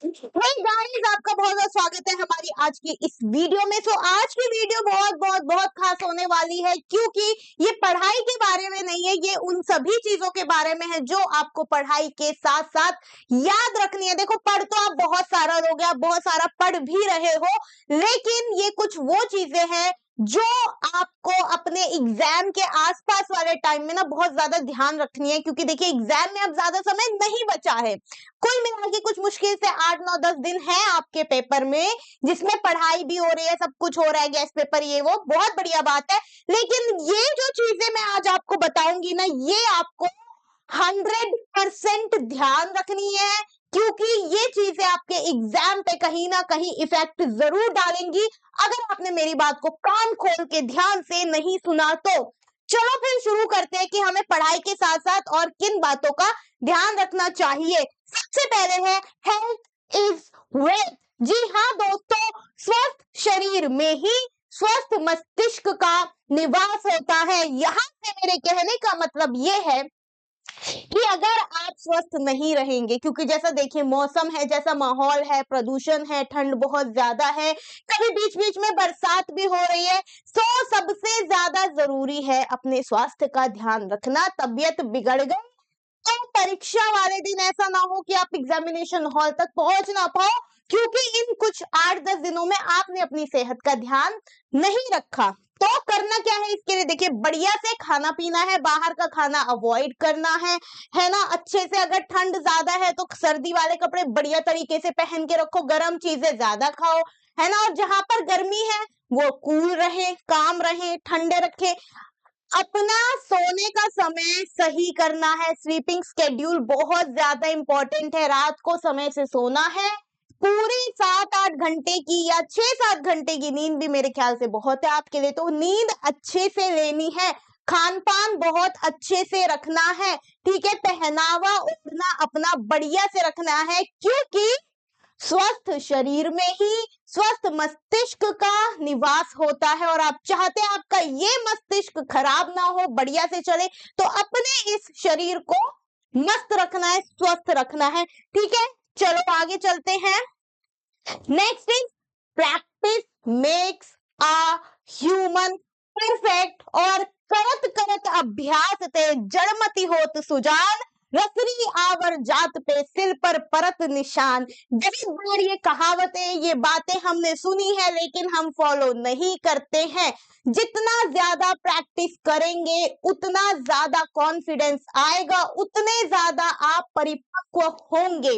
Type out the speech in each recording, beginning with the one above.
Guys, आपका बहुत बहुत स्वागत है हमारी आज की इस वीडियो में। आज की वीडियो बहुत बहुत बहुत खास होने वाली है, क्योंकि ये पढ़ाई के बारे में नहीं है, ये उन सभी चीजों के बारे में है जो आपको पढ़ाई के साथ साथ याद रखनी है। देखो, पढ़ तो आप बहुत सारा लोगे, आप बहुत सारा पढ़ भी रहे हो, लेकिन ये कुछ वो चीजें हैं जो आपको अपने एग्जाम के आसपास वाले टाइम में ना बहुत ज्यादा ध्यान रखनी है, क्योंकि देखिए एग्जाम में अब ज्यादा समय नहीं बचा है। कुल मिला के कुछ मुश्किल से 8 9 10 दिन है आपके पेपर में, जिसमें पढ़ाई भी हो रही है, सब कुछ हो रहा है, गेस्ट पेपर ये वो, बहुत बढ़िया बात है। लेकिन ये जो चीजें मैं आज आपको बताऊंगी ना, ये आपको 100% ध्यान रखनी है, क्योंकि ये चीजें आपके एग्जाम पे कहीं ना कहीं इफेक्ट जरूर डालेंगी अगर आपने मेरी बात को कान खोल के ध्यान से नहीं सुना तो। चलो फिर शुरू करते हैं कि हमें पढ़ाई के साथ साथ और किन बातों का ध्यान रखना चाहिए। सबसे पहले है हेल्थ इज वेल्थ। जी हाँ दोस्तों, स्वस्थ शरीर में ही स्वस्थ मस्तिष्क का निवास होता है। यहां से मेरे कहने का मतलब ये है कि अगर आप स्वस्थ नहीं रहेंगे, क्योंकि जैसा देखिए मौसम है, जैसा माहौल है, प्रदूषण है, ठंड बहुत ज्यादा है, कभी बीच बीच में बरसात भी हो रही है, तो सबसे ज्यादा जरूरी है अपने स्वास्थ्य का ध्यान रखना। तबीयत बिगड़ गई तो परीक्षा वाले दिन ऐसा ना हो कि आप एग्जामिनेशन हॉल तक पहुंच ना पाओ, क्योंकि इन कुछ 8 10 दिनों में आपने अपनी सेहत का ध्यान नहीं रखा। तो करना क्या है इसके लिए, देखिए बढ़िया से खाना पीना है, बाहर का खाना अवॉइड करना है ना। अच्छे से, अगर ठंड ज्यादा है तो सर्दी वाले कपड़े बढ़िया तरीके से पहन के रखो, गर्म चीजें ज्यादा खाओ, है ना। और जहां पर गर्मी है वो कूल रहे, काम रहे, ठंडे रखे। अपना सोने का समय सही करना है, स्लीपिंग शेड्यूल बहुत ज्यादा इंपॉर्टेंट है। रात को समय से सोना है, पूरी 7 8 घंटे की या 6 7 घंटे की नींद भी मेरे ख्याल से बहुत है आपके लिए, तो नींद अच्छे से लेनी है। खान पान बहुत अच्छे से रखना है, ठीक है। पहनावा उठना अपना बढ़िया से रखना है, क्योंकि स्वस्थ शरीर में ही स्वस्थ मस्तिष्क का निवास होता है, और आप चाहते हैं आपका ये मस्तिष्क खराब ना हो, बढ़िया से चले, तो अपने इस शरीर को मस्त रखना है, स्वस्थ रखना है, ठीक है। चलो आगे चलते हैं। Next is practice makes a human perfect. और करत करत अभ्यास ते जड़मति होत सुजान, रसरी आवर जात पे सिल पर परत निशान। बहुत बार ये कहावतें, ये बातें हमने सुनी है, लेकिन हम फॉलो नहीं करते हैं। जितना ज्यादा प्रैक्टिस करेंगे उतना ज्यादा कॉन्फिडेंस आएगा, उतने ज्यादा आप परिपक्व होंगे।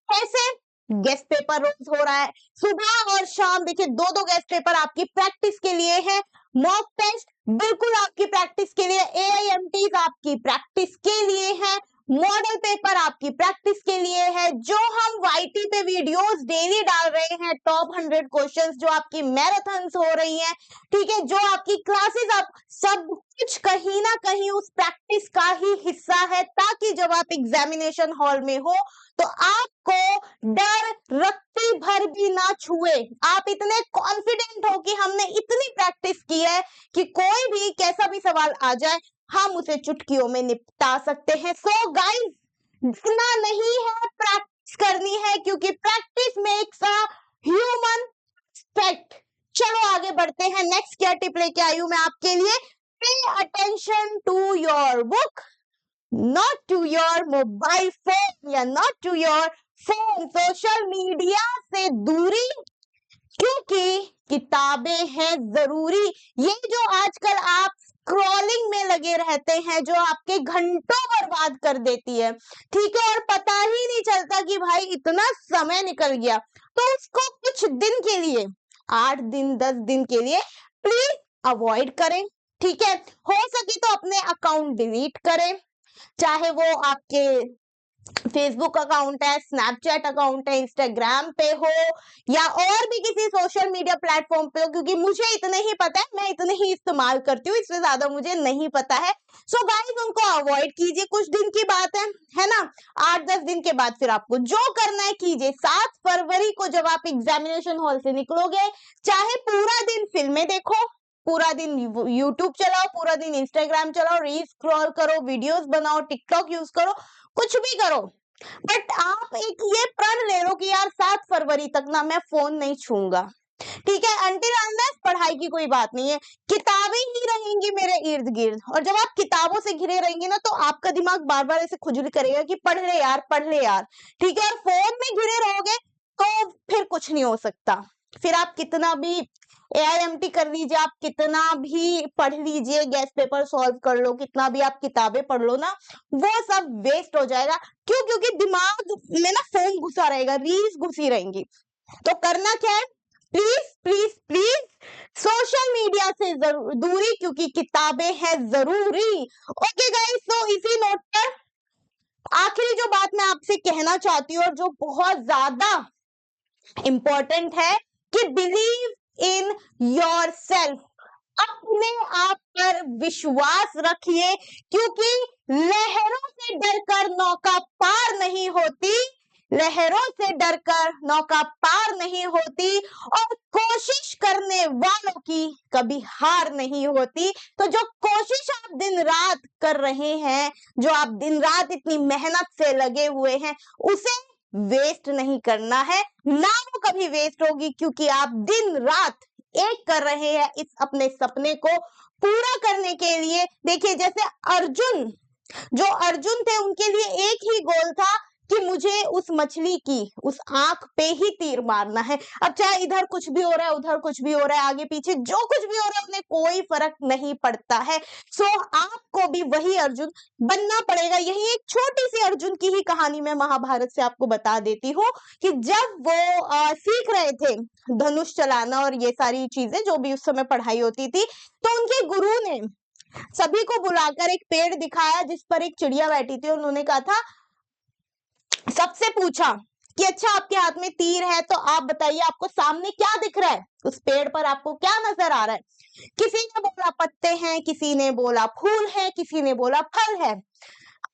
कैसे? गेस्ट पेपर रोज हो रहा है, सुबह और शाम, देखिए दो दो गेस्ट पेपर आपकी प्रैक्टिस के लिए है। मॉक टेस्ट बिल्कुल आपकी प्रैक्टिस के लिए, एआईएमटीज आपकी प्रैक्टिस के लिए है, मॉडल पेपर आपकी प्रैक्टिस के लिए है। जो हम वाईटी पे वीडियोस डेली डाल रहे हैं, टॉप 100 क्वेश्चंस, जो आपकी मैराथन्स हो रही हैं, ठीक है, जो आपकी क्लासेस, आप सब कुछ कहीं ना कहीं उस प्रैक्टिस का ही हिस्सा है, ताकि जब आप एग्जामिनेशन हॉल में हो तो आपको डर रत्ती भर भी ना छुए। आप इतने कॉन्फिडेंट हो कि हमने इतनी प्रैक्टिस की है कि कोई भी कैसा भी सवाल आ जाए हम उसे चुटकियों में निपटा सकते हैं। सो गाइस, डरना नहीं है, प्रैक्टिस करनी है, क्योंकि practice makes a human perfect. चलो आगे बढ़ते हैं। नेक्स्ट क्या टिप लेके आई हूं मैं आपके लिए। Pay attention to your book, not to your mobile phone, या not to your phone. Social media से दूरी, क्योंकि किताबें हैं जरूरी। ये जो आजकल आप स्क्रॉलिंग में लगे रहते हैं, जो आपके घंटों बर्बाद कर देती है, ठीक है, और पता ही नहीं चलता कि भाई इतना समय निकल गया, तो उसको कुछ दिन के लिए, 8 दिन 10 दिन के लिए प्लीज अवॉइड करें, ठीक है। हो सके तो अपने अकाउंट डिलीट करें, चाहे वो आपके फेसबुक अकाउंट है, स्नैपचैट अकाउंट है, इंस्टाग्राम पे हो, या और भी किसी सोशल मीडिया प्लेटफॉर्म पे हो, क्योंकि मुझे इतने ही पता है, मैं इतने ही इस्तेमाल करती हूँ, इससे ज्यादा मुझे नहीं पता है। सो गाइस, उनको अवॉइड कीजिए, कुछ दिन की बात है ना। 8 10 दिन के बाद फिर आपको जो करना है कीजिए। 7 फरवरी को जब आप एग्जामिनेशन हॉल से निकलोगे, चाहे पूरा दिन फिल्में देखो, पूरा दिन यूट्यूब चलाओ, पूरा दिन इंस्टाग्राम चलाओ, रील स्क्रॉल करो, वीडियोस बनाओ, टिकटॉक यूज करो, कुछ भी करो, बट आप एक ये प्रण ले लो कि यार 7 फरवरी तक ना मैं फोन नहीं छूऊंगा, ठीक है, अंटिल अनलेस पढ़ाई की कोई बात नहीं है, किताबें ही रहेंगी मेरे इर्द गिर्द। और जब आप किताबों से घिरे रहेंगे ना, तो आपका दिमाग बार बार ऐसे खुजली करेगा कि पढ़ ले यार, पढ़ ले यार, ठीक है। और फोन में घिरे रहोगे तो फिर कुछ नहीं हो सकता। फिर आप कितना भी AIMT कर लीजिए, आप कितना भी पढ़ लीजिए, गैस पेपर सॉल्व कर लो, कितना भी आप किताबें पढ़ लो ना, वो सब वेस्ट हो जाएगा। क्यों? क्योंकि दिमाग में ना फोन घुसा रहेगा, रील्स घुसी रहेंगी। तो करना क्या है, please please please social media से दूरी, क्योंकि किताबें हैं जरूरी। ओके गाइस, तो इसी नोट पर आखिरी जो बात मैं आपसे कहना चाहती हूँ और जो बहुत ज्यादा इंपॉर्टेंट है कि बिलीव इन योर सेल्फ, अपने आप पर विश्वास रखिए, क्योंकि लहरों से डरकर नौका पार नहीं होती, लहरों से डरकर नौका पार नहीं होती, और कोशिश करने वालों की कभी हार नहीं होती। तो जो कोशिश आप दिन रात कर रहे हैं, जो आप दिन रात इतनी मेहनत से लगे हुए हैं, उसे वेस्ट नहीं करना है, ना वो कभी वेस्ट होगी, क्योंकि आप दिन रात एक कर रहे हैं इस अपने सपने को पूरा करने के लिए। देखिए, जैसे अर्जुन, जो अर्जुन थे, उनके लिए एक ही गोल था कि मुझे उस मछली की उस आंख पे ही तीर मारना है। अब चाहे इधर कुछ भी हो रहा है, उधर कुछ भी हो रहा है, आगे पीछे जो कुछ भी हो रहा है, उन्हें कोई फर्क नहीं पड़ता है। सो आपको भी वही अर्जुन बनना पड़ेगा। यही एक छोटी सी अर्जुन की ही कहानी मैं महाभारत से आपको बता देती हूँ कि जब वो सीख रहे थे धनुष चलाना और ये सारी चीजें जो भी उस समय पढ़ाई होती थी, तो उनके गुरु ने सभी को बुलाकर एक पेड़ दिखाया जिस पर एक चिड़िया बैठी थी। उन्होंने कहा था, सबसे पूछा कि अच्छा आपके हाथ में तीर है, तो आप बताइए आपको सामने क्या दिख रहा है, उस पेड़ पर आपको क्या नजर आ रहा है। किसी ने बोला पत्ते हैं, किसी ने बोला फूल है, किसी ने बोला फल है।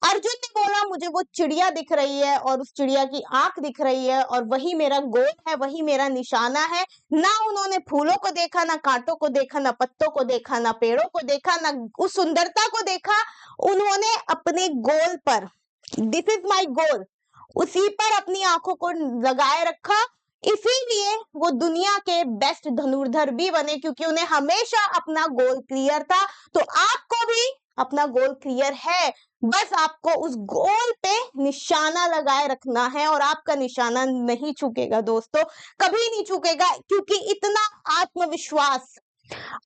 अर्जुन ने बोला मुझे वो चिड़िया दिख रही है और उस चिड़िया की आंख दिख रही है, और वही मेरा गोल है, वही मेरा निशाना है। ना उन्होंने फूलों को देखा, ना कांटों को देखा, ना पत्तों को देखा, ना पेड़ों को देखा, ना उस सुंदरता को देखा। उन्होंने अपने गोल पर, दिस इज माई गोल, उसी पर अपनी आंखों को लगाए रखा। इसीलिए वो दुनिया के बेस्ट धनुर्धर भी बने, क्योंकि उन्हें हमेशा अपना गोल क्लियर था। तो आपको भी अपना गोल क्लियर है, बस आपको उस गोल पे निशाना लगाए रखना है, और आपका निशाना नहीं चूकेगा दोस्तों, कभी नहीं चूकेगा, क्योंकि इतना आत्मविश्वास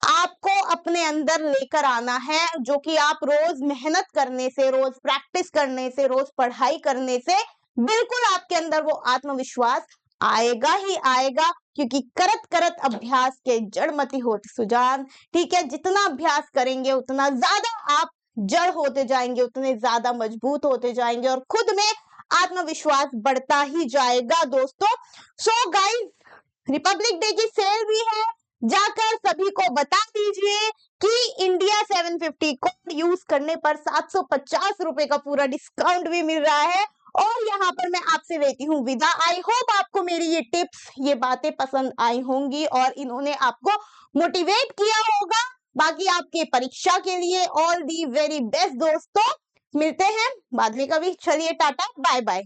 आपको अपने अंदर लेकर आना है, जो कि आप रोज मेहनत करने से, रोज प्रैक्टिस करने से, रोज पढ़ाई करने से बिल्कुल आपके अंदर वो आत्मविश्वास आएगा ही आएगा। क्योंकि करत करत अभ्यास के जड़मति होत सुजान, ठीक है, जितना अभ्यास करेंगे उतना ज्यादा आप जड़ होते जाएंगे, उतने ज्यादा मजबूत होते जाएंगे, और खुद में आत्मविश्वास बढ़ता ही जाएगा दोस्तों। सो गाइस, रिपब्लिक डे की सेल भी है, जाकर सभी को बता दीजिए कि इंडिया 750 कोड यूज करने पर 750 रुपए का पूरा डिस्काउंट भी मिल रहा है। और यहाँ पर मैं आपसे लेती हूँ विदा। आई होप आपको मेरी ये टिप्स, ये बातें पसंद आई होंगी और इन्होंने आपको मोटिवेट किया होगा। बाकी आपके परीक्षा के लिए ऑल दी वेरी बेस्ट दोस्तों, मिलते हैं बाद में कभी। चलिए टाटा, बाय बाय।